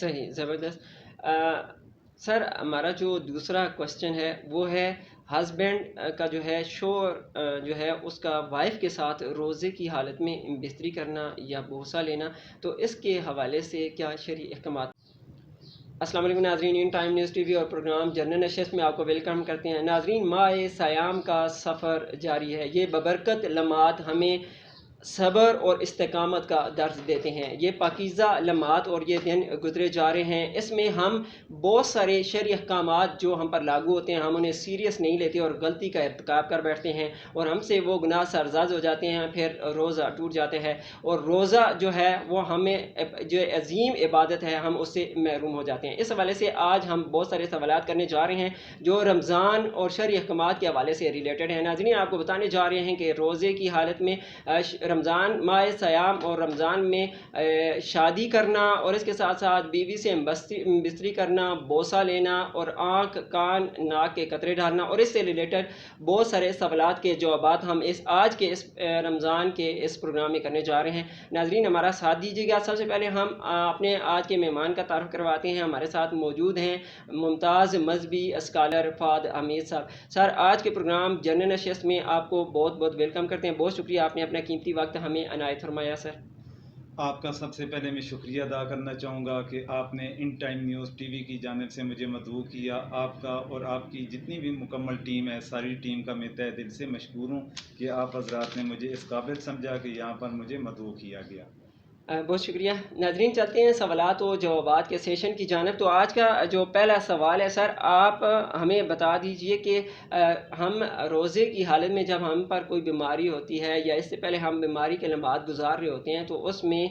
صحیح، زبردست۔ سر ہمارا جو دوسرا کوشچن ہے وہ ہے ہسبینڈ کا جو ہے شوہر جو ہے اس کا وائف کے ساتھ روزے کی حالت میں بستری کرنا یا بوسہ لینا، تو اس کے حوالے سے کیا شرعی احکامات؟ السلام علیکم ناظرین، in time news T V اور پروگرام جنرل نشست میں آپ کو ویلکم کرتے ہیں۔ ناظرین، ماہ سیام کا سفر جاری ہے، یہ ببرکت لمحات ہمیں صبر اور استقامت کا درس دیتے ہیں۔ یہ پاکیزہ لمحات اور یہ دن گزرے جا رہے ہیں، اس میں ہم بہت سارے شرعی احکامات جو ہم پر لاگو ہوتے ہیں ہم انہیں سیریس نہیں لیتے اور غلطی کا ارتکاب کر بیٹھتے ہیں، اور ہم سے وہ گناہ سرزاد ہو جاتے ہیں، پھر روزہ ٹوٹ جاتے ہیں، اور روزہ جو ہے وہ ہمیں جو عظیم عبادت ہے ہم اس سے محروم ہو جاتے ہیں۔ اس حوالے سے آج ہم بہت سارے سوالات کرنے جا رہے ہیں جو رمضان اور شرعی احکامات کے حوالے سے ریلیٹڈ ہیں۔ ناظرین، آپ کو بتانے جا رہے ہیں کہ روزے کی حالت میں رمضان ماہ سیام اور رمضان میں شادی کرنا اور اس کے ساتھ ساتھ بیوی سے بستری کرنا، بوسہ لینا اور آنکھ کان ناک کے قطرے ڈالنا اور اس سے ریلیٹڈ بہت سارے سوالات کے جوابات ہم آج کے اس رمضان کے اس پروگرام میں کرنے جا رہے ہیں۔ ناظرین، ہمارا ساتھ دیجیے گا۔ سب سے پہلے ہم اپنے آج کے مہمان کا تعارف کرواتے ہیں۔ ہمارے ساتھ موجود ہیں ممتاز مذہبی اسکالر فہد حمید صاحب۔ سر، آج کے پروگرام جنرل نشست میں آپ کو بہت بہت ویلکم کرتے ہیں، بہت شکریہ آپ نے اپنا قیمتی وقت ہمیں عنایت فرمایا۔ سر، آپ کا سب سے پہلے میں شکریہ ادا کرنا چاہوں گا کہ آپ نے in time news T V کی جانب سے مجھے مدعو کیا۔ آپ کا اور آپ کی جتنی بھی مکمل ٹیم ہے، ساری ٹیم کا میں تہہ دل سے مشکور ہوں کہ آپ حضرات نے مجھے اس قابل سمجھا کہ یہاں پر مجھے مدعو کیا گیا۔ بہت شکریہ۔ ناظرین، چلتے ہیں سوالات و جوابات کے سیشن کی جانب۔ تو آج کا جو پہلا سوال ہے، سر آپ ہمیں بتا دیجئے کہ ہم روزے کی حالت میں جب ہم پر کوئی بیماری ہوتی ہے یا اس سے پہلے ہم بیماری کے لمحات گزار رہے ہوتے ہیں تو اس میں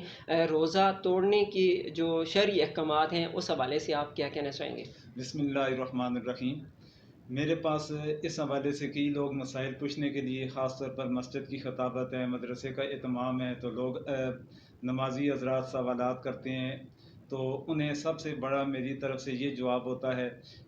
روزہ توڑنے کی جو شرعی احکامات ہیں اس حوالے سے آپ کیا کہنا چاہیں گے؟ بسم اللہ الرحمن الرحیم۔ میرے پاس اس حوالے سے کئی لوگ مسائل پوچھنے کے لیے، خاص طور پر مسجد کی خطابت ہے، مدرسے کا اہتمام ہے، تو لوگ نمازی حضرات سوالات کرتے ہیں، تو انہیں سب سے بڑا میری طرف سے یہ جواب ہوتا ہے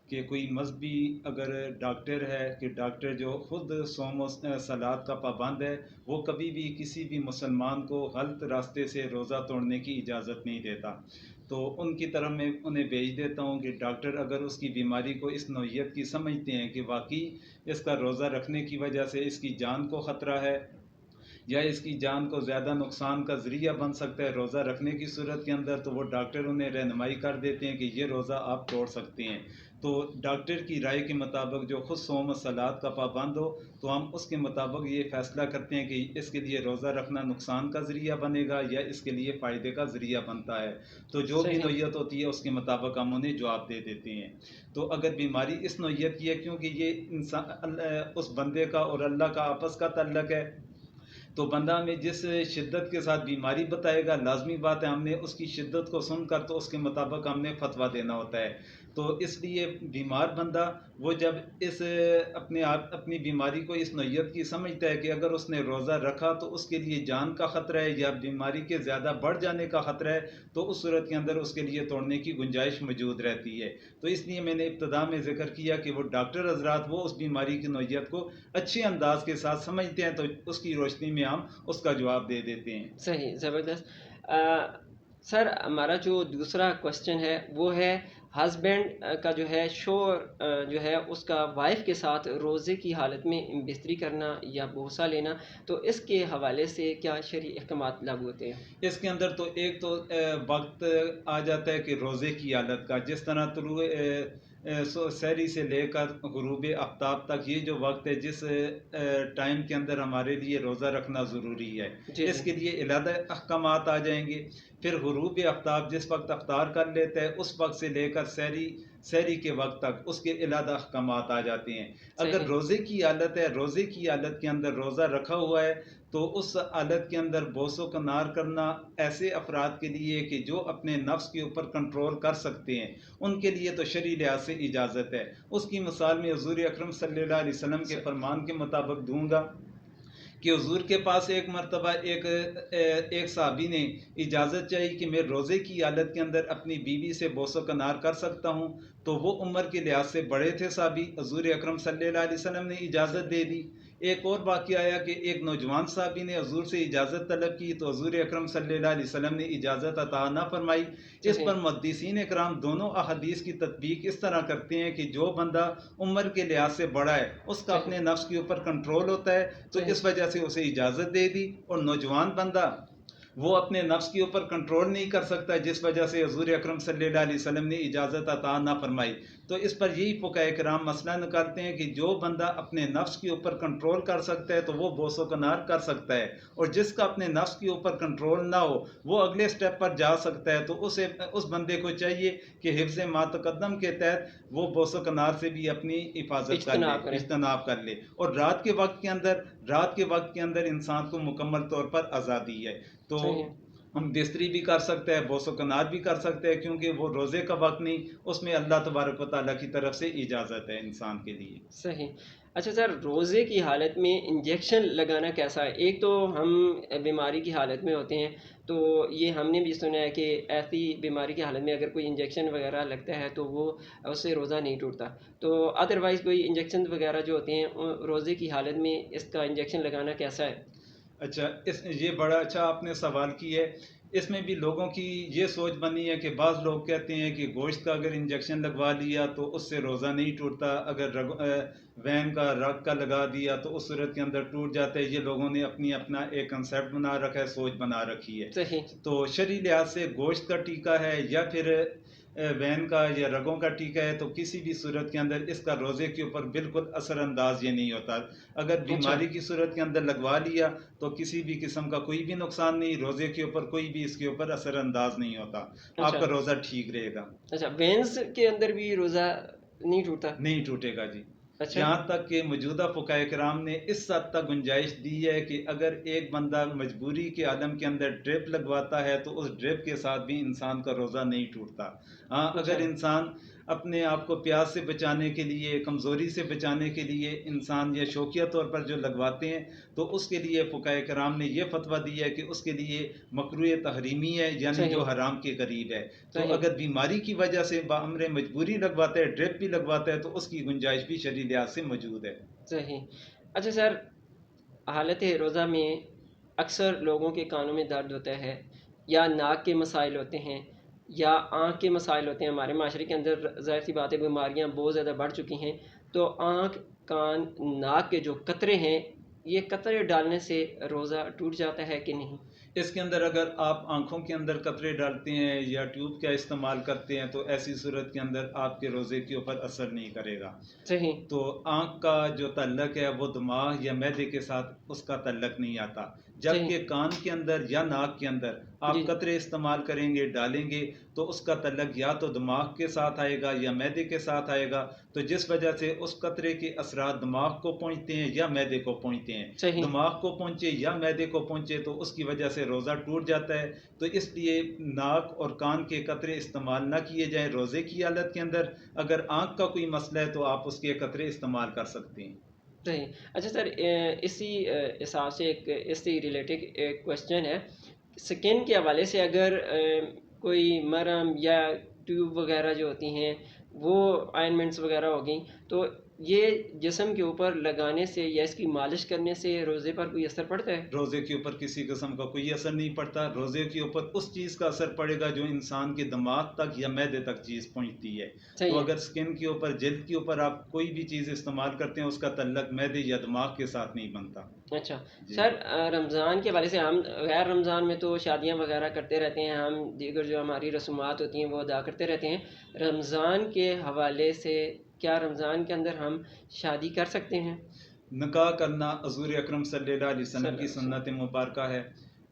کہ کوئی مذہبی اگر ڈاکٹر ہے، کہ ڈاکٹر جو خود صوم و صلات کا پابند ہے، وہ کبھی بھی کسی بھی مسلمان کو غلط راستے سے روزہ توڑنے کی اجازت نہیں دیتا۔ تو ان کی طرف میں انہیں بھیج دیتا ہوں کہ ڈاکٹر اگر اس کی بیماری کو اس نوعیت کی سمجھتے ہیں کہ واقعی اس کا روزہ رکھنے کی وجہ سے اس کی جان کو خطرہ ہے یا اس کی جان کو زیادہ نقصان کا ذریعہ بن سکتا ہے روزہ رکھنے کی صورت کے اندر، تو وہ ڈاکٹر انہیں رہنمائی کر دیتے ہیں کہ یہ روزہ آپ توڑ سکتے ہیں۔ تو ڈاکٹر کی رائے کے مطابق جو خود صوم و صلات کا پابند ہو، تو ہم اس کے مطابق یہ فیصلہ کرتے ہیں کہ اس کے لیے روزہ رکھنا نقصان کا ذریعہ بنے گا یا اس کے لیے فائدے کا ذریعہ بنتا ہے، تو جو بھی صحیح، نوعیت ہوتی ہے اس کے مطابق ہم انہیں جواب دے دیتے ہیں۔ تو اگر بیماری اس نوعیت کی ہے، کیونکہ یہ انسان اس بندے کا اور اللہ کا آپس کا تعلق ہے، تو بندہ ہمیں جس شدت کے ساتھ بیماری بتائے گا، لازمی بات ہے ہم نے اس کی شدت کو سن کر تو اس کے مطابق ہم نے فتویٰ دینا ہوتا ہے۔ تو اس لیے بیمار بندہ وہ جب اپنی بیماری کو اس نوعیت کی سمجھتا ہے کہ اگر اس نے روزہ رکھا تو اس کے لیے جان کا خطرہ ہے یا بیماری کے زیادہ بڑھ جانے کا خطرہ ہے، تو اس صورت کے اندر اس کے لیے توڑنے کی گنجائش موجود رہتی ہے۔ تو اس لیے میں نے ابتدا میں ذکر کیا کہ وہ ڈاکٹر حضرات وہ اس بیماری کی نوعیت کو اچھے انداز کے ساتھ سمجھتے ہیں، تو اس کی روشنی میں ہم اس کا جواب دے دیتے ہیں۔ صحیح، زبردست۔ سر ہمارا جو دوسرا کوشچن ہے وہ ہے ہسبینڈ کا جو ہے شوہر جو ہے اس کا وائف کے ساتھ روزے کی حالت میں بستری کرنا یا بوسہ لینا، تو اس کے حوالے سے کیا شرعی احکامات لاگو ہوتے ہیں؟ اس کے اندر تو ایک تو وقت آ جاتا ہے کہ روزے کی حالت کا، جس طرح طلوع سحری سے لے کر غروب آفتاب تک یہ جو وقت ہے جس ٹائم کے اندر ہمارے لیے روزہ رکھنا ضروری ہے، جی اس جی، کے لیے علیحدہ احکامات آ جائیں گے۔ پھر غروب آفتاب جس وقت افطار کر لیتا ہے اس وقت سے لے کر سحری کے وقت تک اس کے علیحدہ احکامات آ جاتے ہیں۔ اگر صحیح، روزے کی حالت ہے، روزے کی حالت کے اندر روزہ رکھا ہوا ہے، تو اس حالت کے اندر بوس و کنار کرنا ایسے افراد کے لیے کہ جو اپنے نفس کے اوپر کنٹرول کر سکتے ہیں، ان کے لیے تو شرعی لحاظ سے اجازت ہے۔ اس کی مثال میں حضور اکرم صلی اللہ علیہ وسلم کے فرمان کے مطابق دوں گا کہ حضور کے پاس ایک مرتبہ ایک صحابی نے اجازت چاہی کہ میں روزے کی حالت کے اندر اپنی بیوی سے بوس و کنار کر سکتا ہوں، تو وہ عمر کے لحاظ سے بڑے تھے صحابی، حضور اکرم صلی اللہ علیہ وسلم نے اجازت دے دی۔ ایک اور واقعہ آیا کہ ایک نوجوان صحابی نے حضور سے اجازت طلب کی تو حضور اکرم صلی اللہ علیہ وسلم نے اجازت عطا نہ فرمائی. اس صحیح، پر محدثین اکرام دونوں احادیث کی تطبیق اس طرح کرتے ہیں کہ جو بندہ عمر کے لحاظ سے بڑا ہے اس کا صحیح، اپنے نفس کے اوپر کنٹرول ہوتا ہے تو صحیح، اس وجہ سے اسے اجازت دے دی, اور نوجوان بندہ وہ اپنے نفس کے اوپر کنٹرول نہیں کر سکتا جس وجہ سے حضور اکرم صلی اللہ علیہ وسلم نے اجازت عطا نہ فرمائی. تو اس پر یہی فقہاء کرام مسئلہ نکالتے ہیں کہ جو بندہ اپنے نفس کے اوپر کنٹرول کر سکتا ہے تو وہ بوس و کنار کر سکتا ہے, اور جس کا اپنے نفس کے اوپر کنٹرول نہ ہو وہ اگلے سٹیپ پر جا سکتا ہے, تو اس بندے کو چاہیے کہ حفظ ما تقدم کے تحت وہ بوس و کنار سے بھی اپنی حفاظت کر لے, اجتناب کریں، اجتناب کر لے. اور رات کے وقت کے اندر انسان کو مکمل طور پر آزادی ہے, تو صحیح، ہم بستری بھی کر سکتے ہیں, بوس و کنار بھی کر سکتے ہیں, کیونکہ وہ روزے کا وقت نہیں, اس میں اللہ تبارک و تعالیٰ کی طرف سے اجازت ہے انسان کے لیے. صحیح. اچھا سر، روزے کی حالت میں انجیکشن لگانا کیسا ہے؟ ایک تو ہم بیماری کی حالت میں ہوتے ہیں، تو یہ ہم نے بھی سنا ہے کہ ایسی بیماری کی حالت میں اگر کوئی انجیکشن وغیرہ لگتا ہے تو وہ اس سے روزہ نہیں ٹوٹتا. تو ادروائز کوئی انجیکشن وغیرہ جو ہوتے ہیں روزے کی حالت میں اس کا انجیکشن لگانا کیسا ہے؟ اچھا, یہ بڑا اچھا آپ نے سوال کی ہے. اس میں بھی لوگوں کی یہ سوچ بنی ہے کہ بعض لوگ کہتے ہیں کہ گوشت کا اگر انجیکشن لگوا لیا تو اس سے روزہ نہیں ٹوٹتا, اگر وین کا رگ کا لگا دیا تو اس صورت کے اندر ٹوٹ جاتا ہے. یہ لوگوں نے اپنا ایک کنسیپٹ بنا رکھا ہے, سوچ بنا رکھی ہے. صحیح، تو شرعی لحاظ سے گوشت کا ٹیکہ ہے یا پھر وین کا یا رگوں کا ٹیکہ ہے, تو کسی بھی صورت کے اندر اس کا روزے کے اوپر بالکل اثر انداز یہ نہیں ہوتا. اگر اچھا، بیماری کی صورت کے اندر لگوا لیا تو کسی بھی قسم کا کوئی بھی نقصان نہیں, روزے کے اوپر کوئی بھی اس کے اوپر اثر انداز نہیں ہوتا, آپ اچھا، کا روزہ ٹھیک رہے گا. اچھا، وینز کے اندر بھی روزہ نہیں ٹوٹتا؟ نہیں ٹوٹے گا جی. اچھا، یہاں تک کہ موجودہ فقہاء کرام نے اس حد تک گنجائش دی ہے کہ اگر ایک بندہ مجبوری کے عالم کے اندر ڈرپ لگواتا ہے تو اس ڈرپ کے ساتھ بھی انسان کا روزہ نہیں ٹوٹتا. ہاں, اچھا، اگر انسان اپنے آپ کو پیاس سے بچانے کے لیے, کمزوری سے بچانے کے لیے انسان یا شوقیہ طور پر جو لگواتے ہیں تو اس کے لیے فقہاء کرام نے یہ فتویٰ دیا ہے کہ اس کے لیے مکروہ تحریمی ہے, یعنی صحیح، جو حرام کے قریب ہے. تو صحیح، اگر بیماری کی وجہ سے بامر مجبوری لگواتا ہے, ڈرپ بھی لگواتا ہے, تو اس کی گنجائش بھی شرعی لحاظ سے موجود ہے. صحیح. اچھا سر، حالت روزہ میں اکثر لوگوں کے کانوں میں درد ہوتا ہے، یا ناک کے مسائل ہوتے ہیں، یا آنکھ کے مسائل ہوتے ہیں. ہمارے معاشرے کے اندر ظاہر سی بات ہے بیماریاں بہت زیادہ بڑھ چکی ہیں. تو آنکھ، کان، ناک کے جو قطرے ہیں، یہ قطرے ڈالنے سے روزہ ٹوٹ جاتا ہے کہ نہیں؟ اس کے اندر اگر آپ آنکھوں کے اندر قطرے ڈالتے ہیں یا ٹیوب کا استعمال کرتے ہیں تو ایسی صورت کے اندر آپ کے روزے کے اوپر اثر نہیں کرے گا. صحیح، تو آنکھ کا جو تعلق ہے وہ دماغ یا معدے کے ساتھ اس کا تعلق نہیں آتا, صحیح، جبکہ کان کے اندر یا ناک کے اندر جی، آپ قطرے استعمال کریں گے, ڈالیں گے, تو اس کا تعلق یا تو دماغ کے ساتھ آئے گا یا معدے کے ساتھ آئے گا, تو جس وجہ سے اس قطرے کے اثرات دماغ کو پہنچتے ہیں یا معدے کو پہنچتے ہیں. صحیح، دماغ کو پہنچے یا معدے کو پہنچے تو اس کی وجہ سے روزہ ٹوٹ جاتا ہے. تو اس لیے ناک اور کان کے قطرے استعمال نہ کیے جائیں روزے کی حالت کے اندر. اگر آنکھ کا کوئی مسئلہ ہے تو آپ اس کے قطرے استعمال کر سکتے ہیں. صحیح. اچھا سر، اسی حساب سے ایک اس سے ریلیٹڈ ایک کوشچن ہے. سکن کے حوالے سے اگر کوئی مرم یا ٹیوب وغیرہ جو ہوتی ہیں وہ آئنمنٹس وغیرہ ہو گئیں، تو یہ جسم کے اوپر لگانے سے یا اس کی مالش کرنے سے روزے پر کوئی اثر پڑتا ہے؟ روزے کے اوپر کسی قسم کا کوئی اثر نہیں پڑتا. روزے کے اوپر اس چیز کا اثر پڑے گا جو انسان کے دماغ تک یا معدے تک چیز پہنچتی ہے. صحیح تو ہے. اگر سکن کے اوپر, جلد کے اوپر آپ کوئی بھی چیز استعمال کرتے ہیں اس کا تعلق معدے یا دماغ کے ساتھ نہیں بنتا. اچھا جی. سر، رمضان کے حوالے سے ہم غیر رمضان میں تو شادیاں وغیرہ کرتے رہتے ہیں، ہم دیگر جو ہماری رسومات ہوتی ہیں وہ ادا کرتے رہتے ہیں. رمضان کے حوالے سے کیا رمضان کے اندر ہم شادی کر سکتے ہیں؟ نکاح کرنا حضور اکرم صلی اللہ علیہ صلی وسلم اللہ کی علیہ وسلم. سنت مبارکہ ہے,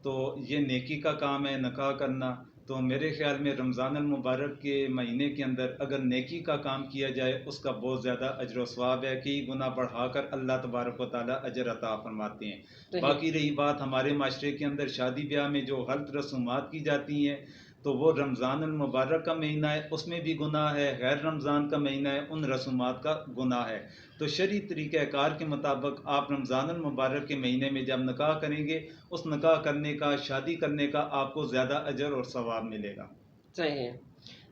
تو یہ نیکی کا کام ہے نکاح کرنا. تو میرے خیال میں رمضان المبارک کے مہینے کے اندر اگر نیکی کا کام کیا جائے اس کا بہت زیادہ اجر و ثواب ہے, کئی گنا بڑھا کر اللہ تبارک و تعالیٰ اجر عطا فرماتے ہیں. صحیح، باقی رہی بات ہمارے معاشرے کے اندر شادی بیاہ میں جو غلط رسومات کی جاتی ہیں, تو وہ رمضان المبارک کا مہینہ ہے, اس میں بھی گناہ ہے, غیر رمضان کا مہینہ ہے, ان رسومات کا گناہ ہے. تو شرعی طریقہ کار کے مطابق آپ رمضان المبارک کے مہینے میں جب نکاح کریں گے, اس نکاح کرنے کا, شادی کرنے کا آپ کو زیادہ اجر اور ثواب ملے گا. صحیح ہے.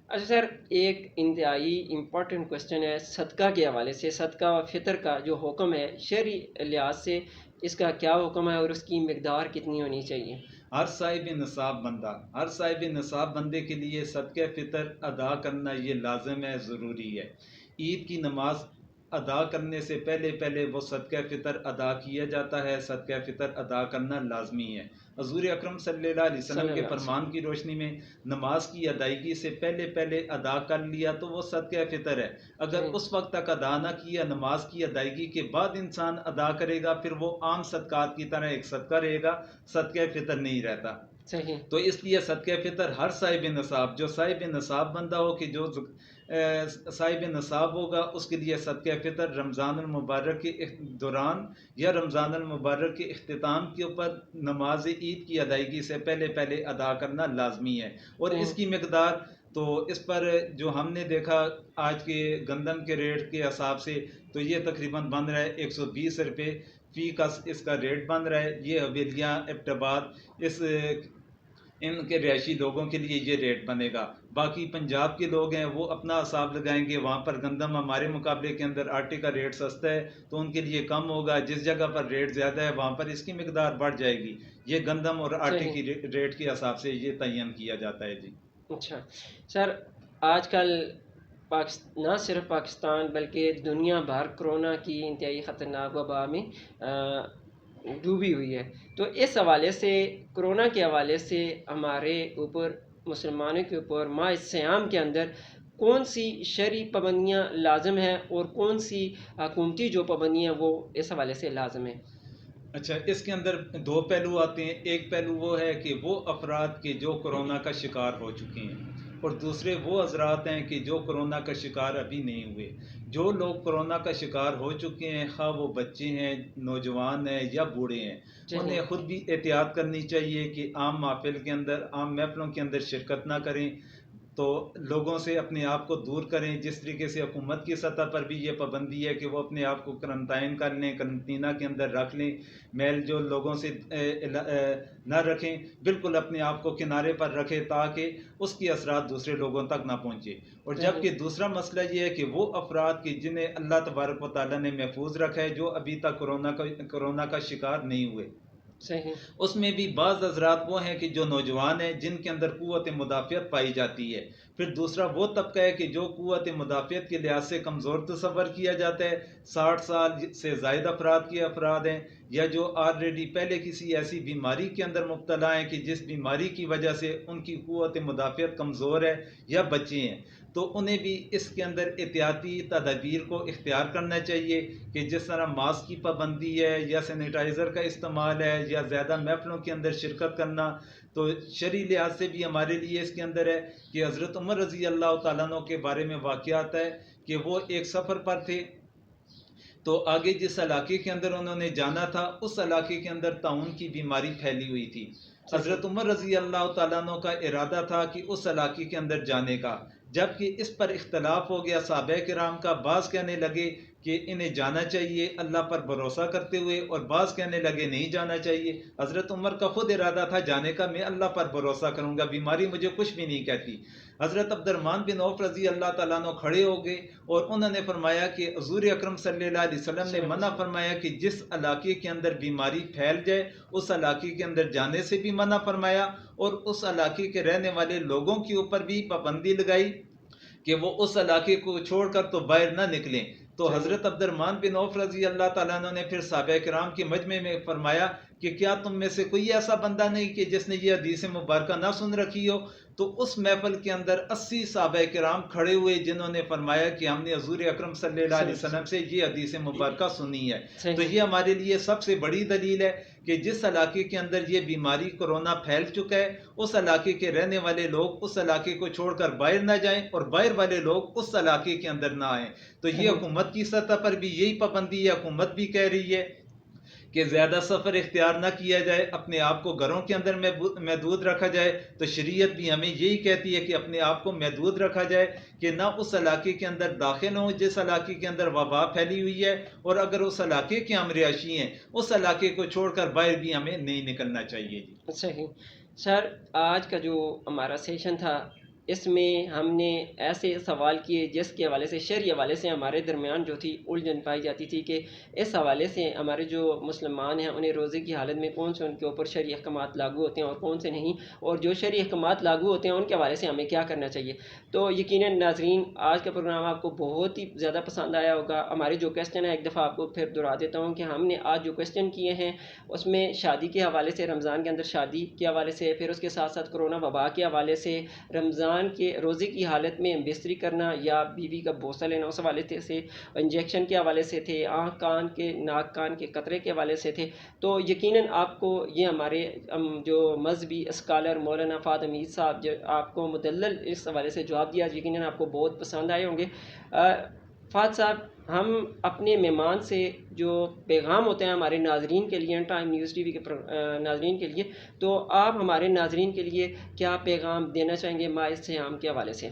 اچھا سر، ایک انتہائی امپورٹنٹ کوشچن ہے صدقہ کے حوالے سے، صدقہ و فطر کا جو حکم ہے شرعی لحاظ سے اس کا کیا حکم ہے اور اس کی مقدار کتنی ہونی چاہیے؟ ہر صاحب نصاب بندے کے لیے صدقہ فطر ادا کرنا یہ لازم ہے، ضروری ہے۔ عید کی نماز ادا کرنے سے پہلے پہلے وہ صدقہ فطر ادا کیا جاتا ہے، صدقہ فطر ادا کرنا لازمی ہے۔ حضور اکرم صلی اللہ علیہ صلی وسلم کے اللہ علیہ فرمان کی روشنی میں نماز کی ادائیگی سے پہلے پہلے ادا کر لیا تو وہ صدقہ فطر ہے۔ اگر وسلم۔ اس وقت تک ادا نہ کیا، نماز کی ادائیگی کے بعد انسان ادا کرے گا، پھر وہ عام صدقات کی طرح ایک صدقہ رہے گا، صدقہ فطر نہیں رہتا۔ صحیح۔ تو اس لیے صدقہ فطر ہر صاحب نصاب، جو صاحب نصاب بندہ ہو کہ جو صاحب نصاب ہوگا، اس کے لیے صدقہ فطر رمضان المبارک کے دوران یا رمضان المبارک کے اختتام کے اوپر نماز عید کی ادائیگی سے پہلے پہلے ادا کرنا لازمی ہے۔ اور اس کی مقدار تو اس پر جو ہم نے دیکھا آج کے گندم کے ریٹ کے حساب سے تو یہ تقریباً بن رہا ہے 120 روپے فی کس اس کا ریٹ بن رہا ہے۔ یہ حویلیاں ایبٹ آباد ان کے رہائشی لوگوں کے لیے یہ ریٹ بنے گا۔ باقی پنجاب کے لوگ ہیں وہ اپنا حساب لگائیں گے، وہاں پر گندم ہمارے مقابلے کے اندر آٹے کا ریٹ سستا ہے تو ان کے لیے کم ہوگا، جس جگہ پر ریٹ زیادہ ہے وہاں پر اس کی مقدار بڑھ جائے گی۔ یہ گندم اور آٹے کی ریٹ کے حساب سے یہ تعین کیا جاتا ہے جی۔ اچھا سر، آج کل نہ صرف پاکستان بلکہ دنیا بھر کرونا کی انتہائی خطرناک وبا میں ڈوبی ہوئی ہے، تو اس حوالے سے کرونا کے حوالے سے ہمارے اوپر مسلمانوں کے اوپر ماہ صیام کے اندر کون سی شرعی پابندیاں لازم ہیں اور کون سی حکومتی جو پابندیاں وہ اس حوالے سے لازم ہیں؟ اچھا، اس کے اندر دو پہلو آتے ہیں۔ ایک پہلو وہ ہے کہ وہ افراد کے جو کرونا کا شکار ہو چکے ہیں، اور دوسرے وہ حضرات ہیں کہ جو کرونا کا شکار ابھی نہیں ہوئے۔ جو لوگ کرونا کا شکار ہو چکے ہیں، خواہ وہ بچے ہیں، نوجوان ہیں یا بوڑھے ہیں، انہیں خود بھی احتیاط کرنی چاہیے کہ عام محفل کے اندر، عام محفلوں کے اندر شرکت نہ کریں، تو لوگوں سے اپنے آپ کو دور کریں۔ جس طریقے سے حکومت کی سطح پر بھی یہ پابندی ہے کہ وہ اپنے آپ کو کرنٹائن کر لیں، کرنٹینہ کے اندر رکھ لیں، میل جو لوگوں سے نہ رکھیں، بالکل اپنے آپ کو کنارے پر رکھیں تاکہ اس کی اثرات دوسرے لوگوں تک نہ پہنچے۔ اور جبکہ دوسرا مسئلہ یہ ہے کہ وہ افراد کی جنہیں اللہ تبارک و تعالیٰ نے محفوظ رکھا ہے، جو ابھی تک کرونا کا شکار نہیں ہوئے، اس میں بھی بعض حضرات وہ ہیں کہ جو نوجوان ہیں جن کے اندر قوت مدافعت پائی جاتی ہے۔ پھر دوسرا وہ طبقہ ہے کہ جو قوت مدافعت کے لحاظ سے کمزور تصور کیا جاتا ہے، 60 سال سے زائد افراد ہیں، یا جو آلریڈی پہلے کسی ایسی بیماری کے اندر مبتلا ہیں کہ جس بیماری کی وجہ سے ان کی قوت مدافعت کمزور ہے، یا بچے ہیں، تو انہیں بھی اس کے اندر احتیاطی تدابیر کو اختیار کرنا چاہیے کہ جس طرح ماسک کی پابندی ہے یا سینیٹائزر کا استعمال ہے یا زیادہ محفلوں کے اندر شرکت کرنا، تو شرعی لحاظ سے بھی ہمارے لیے اس کے اندر ہے کہ حضرت عمر رضی اللہ تعالیٰ عنہ کے بارے میں واقعہ آتا ہے کہ وہ ایک سفر پر تھے، تو آگے جس علاقے کے اندر انہوں نے جانا تھا اس علاقے کے اندر طاعون کی بیماری پھیلی ہوئی تھی۔ حضرت عمر رضی اللہ تعالیٰ عنہ کا ارادہ تھا کہ اس علاقے کے اندر جانے کا، جبکہ اس پر اختلاف ہو گیا صحابہ کرام کا۔ بعض کہنے لگے کہ انہیں جانا چاہیے اللہ پر بھروسہ کرتے ہوئے، اور بعض کہنے لگے نہیں جانا چاہیے۔ حضرت عمر کا خود ارادہ تھا جانے کا، میں اللہ پر بھروسہ کروں گا، بیماری مجھے کچھ بھی نہیں کہتی۔ حضرت عبد الرحمن بن عوف رضی اللہ تعالیٰ عنہ کھڑے ہو گئے اور انہوں نے فرمایا کہ حضور اکرم صلی اللہ علیہ وسلم نے منع فرمایا کہ جس علاقے کے اندر بیماری پھیل جائے اس علاقے کے اندر جانے سے بھی منع فرمایا، اور اس علاقے کے رہنے والے لوگوں کے اوپر بھی پابندی لگائی کہ وہ اس علاقے کو چھوڑ کر تو باہر نہ نکلیں۔ تو حضرت عبد الرحمن بن عوف رضی اللہ تعالیٰ عنہ نے پھر صحابہ کرام کے مجمع میں فرمایا کہ کیا تم میں سے کوئی ایسا بندہ نہیں کہ جس نے یہ حدیث مبارکہ نہ سن رکھی ہو؟ تو اس محفل کے اندر 80 صحابہ کرام کھڑے ہوئے جنہوں نے فرمایا کہ ہم نے حضور اکرم صلی اللہ علیہ وسلم سے یہ حدیث مبارکہ سنی ہے۔ تو یہ ہمارے لیے سب سے بڑی دلیل ہے کہ جس علاقے کے اندر یہ بیماری کرونا پھیل چکا ہے اس علاقے کے رہنے والے لوگ اس علاقے کو چھوڑ کر باہر نہ جائیں، اور باہر والے لوگ اس علاقے کے اندر نہ آئیں۔ تو یہ حکومت کی سطح پر بھی یہی پابندی ہے، حکومت بھی کہہ رہی ہے کہ زیادہ سفر اختیار نہ کیا جائے، اپنے آپ کو گھروں کے اندر محدود رکھا جائے۔ تو شریعت بھی ہمیں یہی کہتی ہے کہ اپنے آپ کو محدود رکھا جائے کہ نہ اس علاقے کے اندر داخل ہوں جس علاقے کے اندر وبا پھیلی ہوئی ہے، اور اگر اس علاقے کے ہم رہائشی ہیں اس علاقے کو چھوڑ کر باہر بھی ہمیں نہیں نکلنا چاہیے جی۔ صحیح سر، آج کا جو ہمارا سیشن تھا اس میں ہم نے ایسے سوال کیے جس کے حوالے سے شرعی حوالے سے ہمارے درمیان جو تھی الجھن پائی جاتی تھی کہ اس حوالے سے ہمارے جو مسلمان ہیں انہیں روزے کی حالت میں کون سے ان کے اوپر شرعی احکامات لاگو ہوتے ہیں اور کون سے نہیں، اور جو شرعی احکامات لاگو ہوتے ہیں ان کے حوالے سے ہمیں کیا کرنا چاہیے۔ تو یقیناً ناظرین آج کا پروگرام آپ کو بہت ہی زیادہ پسند آیا ہوگا۔ ہمارے جو کویسچن ہے ایک دفعہ آپ کو پھر دہرا دیتا ہوں کہ ہم نے آج جو کویسچن کیے ہیں اس میں شادی کے حوالے سے، رمضان کے اندر شادی کے حوالے سے، پھر اس کے ساتھ ساتھ کرونا وبا کے حوالے سے، رمضان کے روزے کی حالت میں بستری کرنا یا بیوی کا بوسہ لینا اس حوالے سے، انجیکشن کے حوالے سے تھے، آنکھ کان کے ناک کان کے قطرے کے حوالے سے تھے۔ تو یقیناً آپ کو یہ ہمارے جو مذہبی اسکالر مولانا فہد حمید صاحب جو آپ کو مدلل اس حوالے سے جواب دیا، یقیناً آپ کو بہت پسند آئے ہوں گے۔ فہد صاحب، ہم اپنے مہمان سے جو پیغام ہوتے ہیں ہمارے ناظرین کے لیے، ٹائم نیوز ٹی وی کے ناظرین کے لیے، تو آپ ہمارے ناظرین کے لیے کیا پیغام دینا چاہیں گے ماء صیام کے حوالے سے؟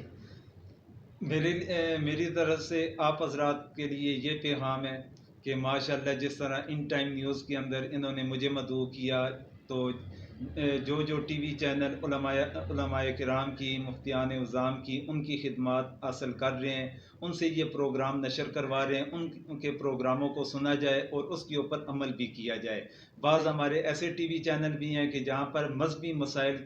میری طرف سے آپ حضرات کے لیے یہ پیغام ہے کہ ماشاءاللہ جس طرح ان ٹائم نیوز کے اندر انہوں نے مجھے مدعو کیا، تو جو ٹی وی چینل علماء کرام کی، مفتیان اعظام کی، ان کی خدمات حاصل کر رہے ہیں، ان سے یہ پروگرام نشر کروا رہے ہیں، ان کے پروگراموں کو سنا جائے اور اس کے اوپر عمل بھی کیا جائے۔ بعض ہمارے ایسے ٹی وی چینل بھی ہیں کہ جہاں پر مذہبی مسائل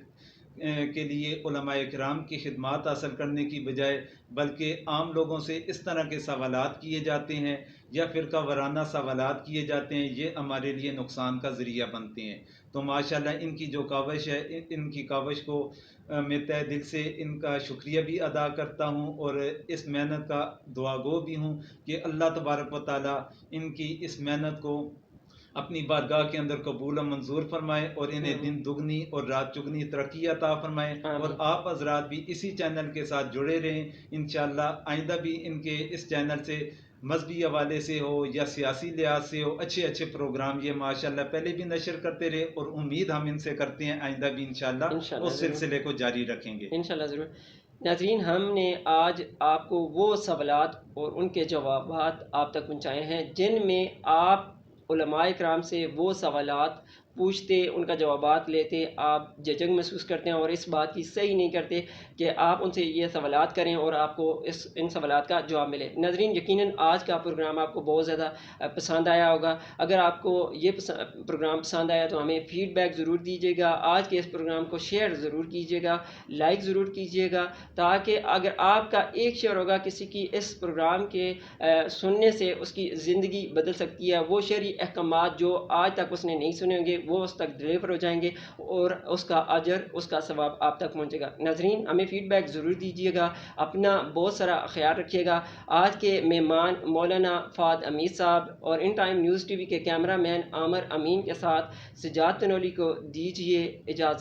کے لیے علماء کرام کی خدمات حاصل کرنے کی بجائے بلکہ عام لوگوں سے اس طرح کے سوالات کیے جاتے ہیں یا فرقہ وارانہ سوالات کیے جاتے ہیں، یہ ہمارے لیے نقصان کا ذریعہ بنتے ہیں۔ تو ماشاءاللہ ان کی جو کاوش ہے، ان کی کاوش کو میں تہ دل سے ان کا شکریہ بھی ادا کرتا ہوں اور اس محنت کا دعا گو بھی ہوں کہ اللہ تبارک و تعالیٰ ان کی اس محنت کو اپنی بارگاہ کے اندر قبول و منظور فرمائے اور انہیں دن دگنی اور رات چگنی ترقی عطا فرمائے، اور آپ حضرات بھی اسی چینل کے ساتھ جڑے رہیں۔ انشاءاللہ آئندہ بھی ان کے اس چینل سے مذہبی حوالے سے ہو یا سیاسی لحاظ سے ہو اچھے پروگرام یہ ماشاءاللہ پہلے بھی نشر کرتے رہے، اور امید ہم ان سے کرتے ہیں آئندہ بھی انشاءاللہ اس سلسلے کو جاری رکھیں گے۔ انشاءاللہ ضرور۔ ناظرین، ہم نے آج آپ کو وہ سوالات اور ان کے جوابات آپ تک پہنچائے ہیں جن میں آپ علماء کرام سے وہ سوالات پوچھتے، ان کا جوابات لیتے، آپ جھجک محسوس کرتے ہیں اور اس بات کی صحیح نہیں کرتے کہ آپ ان سے یہ سوالات کریں اور آپ کو ان سوالات کا جواب ملے۔ ناظرین، یقیناً آج کا پروگرام آپ کو بہت زیادہ پسند آیا ہوگا۔ اگر آپ کو یہ پروگرام پسند آیا تو ہمیں فیڈ بیک ضرور دیجیے گا، آج کے اس پروگرام کو شیئر ضرور کیجیے گا، لائک ضرور کیجیے گا، تاکہ اگر آپ کا ایک شیئر ہوگا کسی کی اس پروگرام کے سننے سے اس کی زندگی بدل سکتی ہے۔ وہ شرعی احکامات جو آج تک اس نے نہیں سنے ہوں گے وہ اس تک ڈلیور ہو جائیں گے اور اس کا اجر، اس کا ثواب آپ تک پہنچے گا۔ ناظرین، ہمیں فیڈ بیک ضرور دیجیے گا، اپنا بہت سارا خیال رکھیے گا۔ آج کے مہمان مولانا فہد حمید صاحب اور in time news T V کے کیمرہ مین عامر امین کے ساتھ سجاد تنولی کو دیجیے اجازت۔